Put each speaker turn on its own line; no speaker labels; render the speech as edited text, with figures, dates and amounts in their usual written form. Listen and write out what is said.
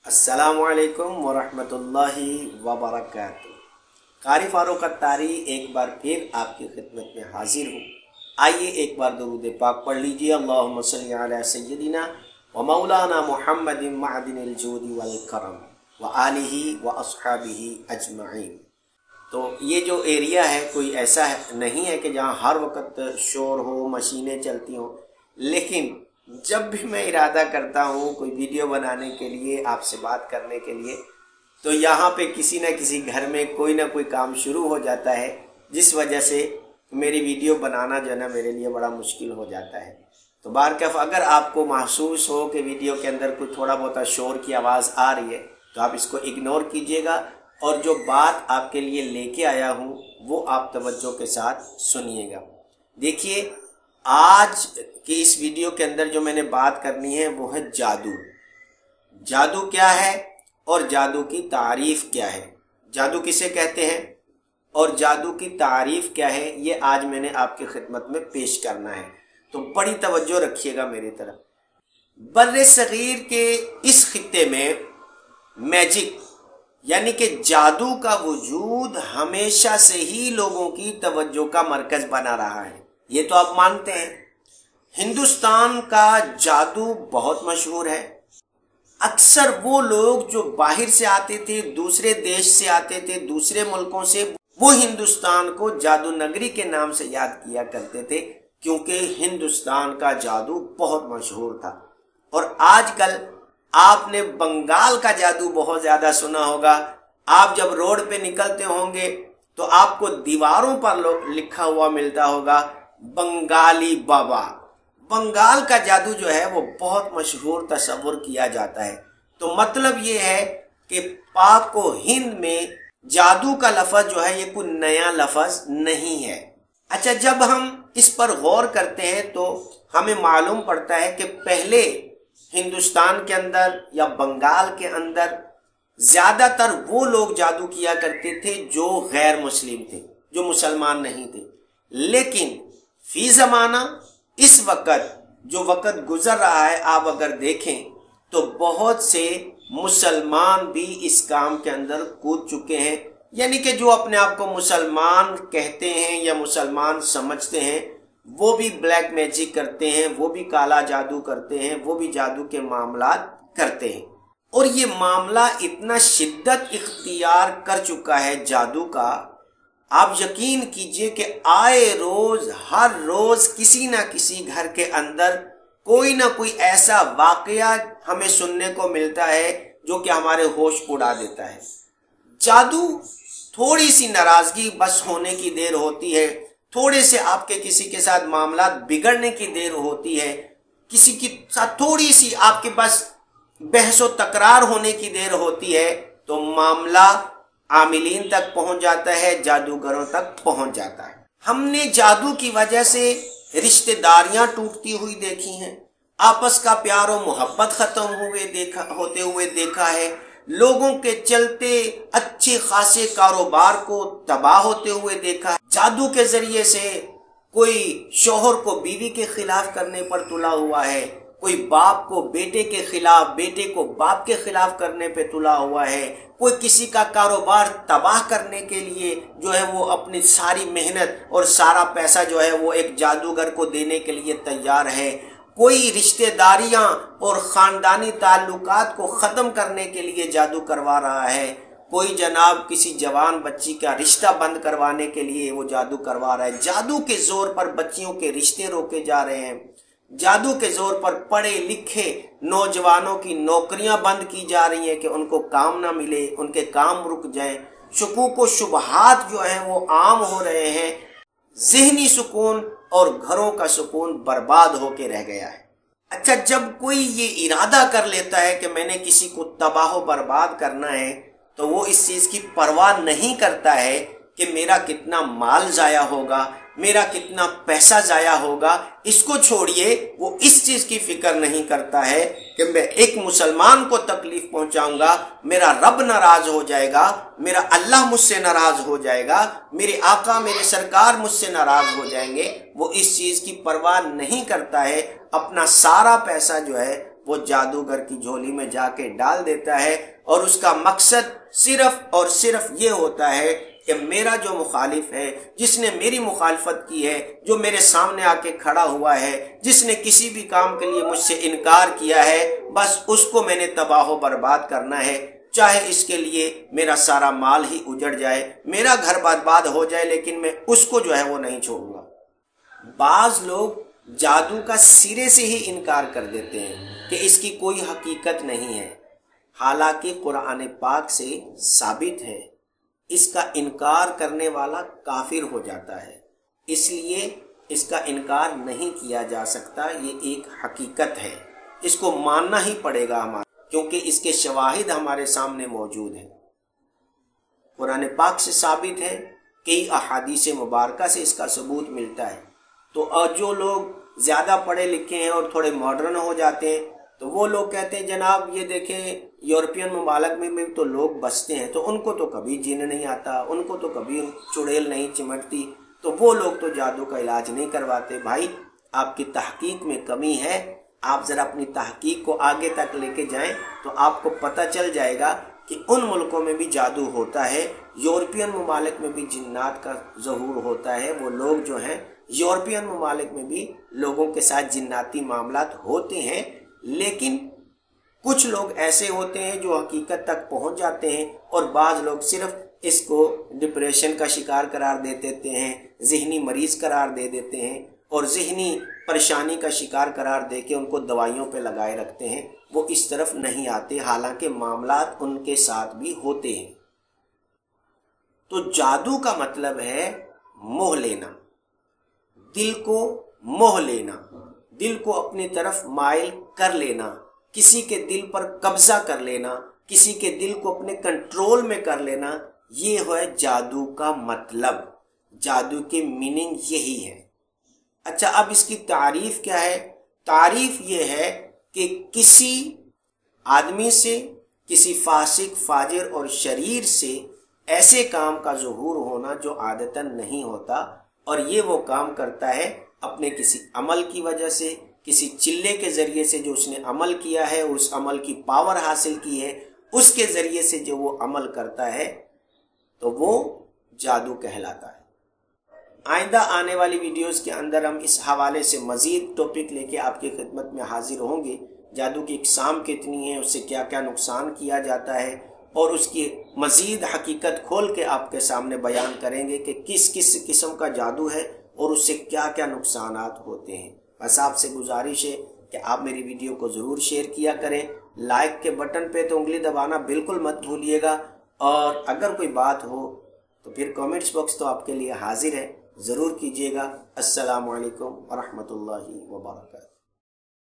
अस्सलामु अलैकुम वरहमतुल्लाहि वबरकातुहू। कारी फारूक अत्तारी एक बार फिर आपकी खिदमत में हाजिर हूँ। आइए एक बार दुरूद पाक पढ़ लीजिए। अल्लाहुम्मा सल्ली अला सय्यदिना व मौलाना मुहम्मदिन मअदिनिल जूदी वल करम व आलिही व अस्हाबिही अजमईन। तो ये जो एरिया है कोई ऐसा नहीं है कि जहाँ हर वक्त शोर हो, मशीनें चलती हों, लेकिन जब भी मैं इरादा करता हूँ कोई वीडियो बनाने के लिए, आपसे बात करने के लिए, तो यहाँ पे किसी न किसी घर में कोई ना कोई काम शुरू हो जाता है, जिस वजह से मेरी वीडियो बनाना जो है ना मेरे लिए बड़ा मुश्किल हो जाता है। तो बारकफ अगर आपको महसूस हो कि वीडियो के अंदर कोई थोड़ा बहुत शोर की आवाज़ आ रही है तो आप इसको इग्नोर कीजिएगा और जो बात आपके लिए लेके आया हूँ वो आप तवज्जो के साथ सुनिएगा। देखिए, आज की इस वीडियो के अंदर जो मैंने बात करनी है वो है जादू। जादू क्या है और जादू की तारीफ क्या है, जादू किसे कहते हैं और जादू की तारीफ क्या है, ये आज मैंने आपकी खिदमत में पेश करना है। तो बड़ी तवज्जो रखिएगा मेरी तरफ। बर्रे सगीर के इस खित्ते में मैजिक यानी कि जादू का वजूद हमेशा से ही लोगों की तवज्जो का मरकज बना रहा है, ये तो आप मानते हैं। हिंदुस्तान का जादू बहुत मशहूर है। अक्सर वो लोग जो बाहर से आते थे, दूसरे देश से आते थे, दूसरे मुल्कों से, वो हिंदुस्तान को जादू नगरी के नाम से याद किया करते थे, क्योंकि हिंदुस्तान का जादू बहुत मशहूर था। और आजकल आपने बंगाल का जादू बहुत ज्यादा सुना होगा। आप जब रोड पे निकलते होंगे तो आपको दीवारों पर लिखा हुआ मिलता होगा बंगाली बाबा। बंगाल का जादू जो है वो बहुत मशहूर तस्वुर किया जाता है। तो मतलब ये है कि पाक को हिंद में जादू का लफ्ज जो है ये कोई नया लफ्ज नहीं है। अच्छा, जब हम इस पर गौर करते हैं तो हमें मालूम पड़ता है कि पहले हिंदुस्तान के अंदर या बंगाल के अंदर ज्यादातर वो लोग जादू किया करते थे जो गैर मुस्लिम थे, जो मुसलमान नहीं थे। लेकिन फी जमाना इस वक्त जो वक्त गुजर रहा है, आप अगर देखें तो बहुत से मुसलमान भी इस काम के अंदर कूद चुके हैं। यानी कि जो अपने आप को मुसलमान कहते हैं या मुसलमान समझते हैं, वो भी ब्लैक मैजिक करते हैं, वो भी काला जादू करते हैं, वो भी जादू के मामलात करते हैं। और ये मामला इतना शिद्दत इख्तियार कर चुका है जादू का, आप यकीन कीजिए कि आए रोज हर रोज किसी ना किसी घर के अंदर कोई ना कोई ऐसा वाकया हमें सुनने को मिलता है जो कि हमारे होश उड़ा देता है। जादू थोड़ी सी नाराजगी बस होने की देर होती है, थोड़े से आपके किसी के साथ मामला बिगड़ने की देर होती है, किसी के साथ थोड़ी सी आपके पास बहसो तकरार होने की देर होती है, तो मामला आमिलीन तक पहुंच जाता है, जादूगरों तक पहुंच जाता है। हमने जादू की वजह से रिश्तेदारियां टूटती हुई देखी हैं, आपस का प्यार और मोहब्बत खत्म होते हुए देखा है, लोगों के चलते अच्छे खासे कारोबार को तबाह होते हुए देखा है। जादू के जरिए से कोई शोहर को बीवी के खिलाफ करने पर तुला हुआ है, कोई बाप को बेटे के खिलाफ, बेटे को बाप के खिलाफ करने पे तुला हुआ है, कोई किसी का कारोबार तबाह करने के लिए जो है वो अपनी सारी मेहनत और सारा पैसा जो है वो एक जादूगर को देने के लिए तैयार है, कोई रिश्तेदारियां और ख़ानदानी ताल्लुकात को ख़त्म करने के लिए जादू करवा रहा है, कोई जनाब किसी जवान बच्ची का रिश्ता बंद करवाने के लिए वो जादू करवा रहा है। जादू के ज़ोर पर बच्चियों के रिश्ते रोके जा रहे हैं, जादू के जोर पर पढ़े लिखे नौजवानों की नौकरियां बंद की जा रही हैं कि उनको काम ना मिले, उनके काम रुक जाएं, शुकूक व शुबहात जो हैं वो आम हो रहे हैं, ज़हनी सुकून और घरों का सुकून बर्बाद होके रह गया है। अच्छा, जब कोई ये इरादा कर लेता है कि मैंने किसी को तबाह बर्बाद करना है, तो वो इस चीज़ की परवाह नहीं करता है कि मेरा कितना माल ज़ाया होगा, मेरा कितना पैसा ज़ाया होगा। इसको छोड़िए, वो इस चीज़ की फिक्र नहीं करता है कि मैं एक मुसलमान को तकलीफ पहुंचाऊंगा, मेरा रब नाराज हो जाएगा, मेरा अल्लाह मुझसे नाराज हो जाएगा, मेरे आका मेरे सरकार मुझसे नाराज हो जाएंगे। वो इस चीज़ की परवाह नहीं करता है, अपना सारा पैसा जो है वो जादूगर की झोली में जाके डाल देता है और उसका मकसद सिर्फ और सिर्फ ये होता है कि मेरा जो मुखालिफ है, जिसने मेरी मुखालफत की है, जो मेरे सामने आके खड़ा हुआ है, जिसने किसी भी काम के लिए मुझसे इनकार किया है, बस उसको मैंने तबाह बर्बाद करना है। चाहे इसके लिए मेरा सारा माल ही उजड़ जाए, मेरा घर बर्बाद हो जाए, लेकिन मैं उसको जो है वो नहीं छोड़ूंगा। बाज लोग जादू का सिरे से ही इनकार कर देते हैं कि इसकी कोई हकीकत नहीं है, हालांकि कुरान पाक से साबित है। इसका इनकार करने वाला काफिर हो जाता है, इसलिए इसका इनकार नहीं किया जा सकता। ये एक हकीकत है, इसको मानना ही पड़ेगा हमारा, क्योंकि इसके शवाहिद हमारे सामने मौजूद हैं। कुरान पाक से साबित है, कई अहादीस मुबारका से इसका सबूत मिलता है। तो जो लोग ज़्यादा पढ़े लिखे हैं और थोड़े मॉडर्न हो जाते हैं, तो वो लोग कहते हैं जनाब ये देखें यूरोपियन ममालिक में भी तो लोग बसते हैं, तो उनको तो कभी जिन नहीं आता, उनको तो कभी चुड़ैल नहीं चिमटती, तो वो लोग तो जादू का इलाज नहीं करवाते। भाई आपकी तहकीक में कमी है, आप ज़रा अपनी तहकीक को आगे तक लेके जाएं तो आपको पता चल जाएगा कि उन मुल्कों में भी जादू होता है, यूरोपियन ममालिक में भी जिन्नात का ज़हूर होता है। वो लोग जो हैं यूरोपियन ममालिक में भी लोगों के साथ जिन्नाती मामलात होते हैं, लेकिन कुछ लोग ऐसे होते हैं जो हकीकत तक पहुंच जाते हैं, और बाज़ लोग सिर्फ इसको डिप्रेशन का शिकार करार दे देते हैं, ज़हनी मरीज करार दे देते हैं, और ज़हनी परेशानी का शिकार करार दे के उनको दवाइयों पे लगाए रखते हैं। वो इस तरफ नहीं आते, हालांकि मामलात उनके साथ भी होते हैं। तो जादू का मतलब है मोह लेना, दिल को मोह लेना, दिल को अपनी तरफ माइल कर लेना, किसी के दिल पर कब्जा कर लेना, किसी के दिल को अपने कंट्रोल में कर लेना। ये है जादू का मतलब, जादू की मीनिंग यही है। अच्छा, अब इसकी तारीफ क्या है? तारीफ ये है कि किसी आदमी से, किसी फासिक, फाजिर और शरीर से ऐसे काम का ज़ुहूर होना जो आदतन नहीं होता, और ये वो काम करता है अपने किसी अमल की वजह से, किसी चिल्ले के ज़रिए से जो उसने अमल किया है, उस अमल की पावर हासिल की है, उसके ज़रिए से जो वो अमल करता है, तो वो जादू कहलाता है। आइंदा आने वाली वीडियोस के अंदर हम इस हवाले से मज़ीद टॉपिक लेके आपकी खिदमत में हाजिर होंगे। जादू की इक़साम कितनी है, उससे क्या क्या नुकसान किया जाता है, और उसकी मज़ीद हकीकत खोल के आपके सामने बयान करेंगे कि किस किस किस्म का जादू है और उससे क्या क्या नुकसानात होते हैं। बस आपसे गुजारिश है कि आप मेरी वीडियो को ज़रूर शेयर किया करें, लाइक के बटन पे तो उंगली दबाना बिल्कुल मत भूलिएगा, और अगर कोई बात हो तो फिर कमेंट्स बॉक्स तो आपके लिए हाजिर है, ज़रूर कीजिएगा। अस्सलामु अलैकुम व रहमतुल्लाहि व बरकातहू।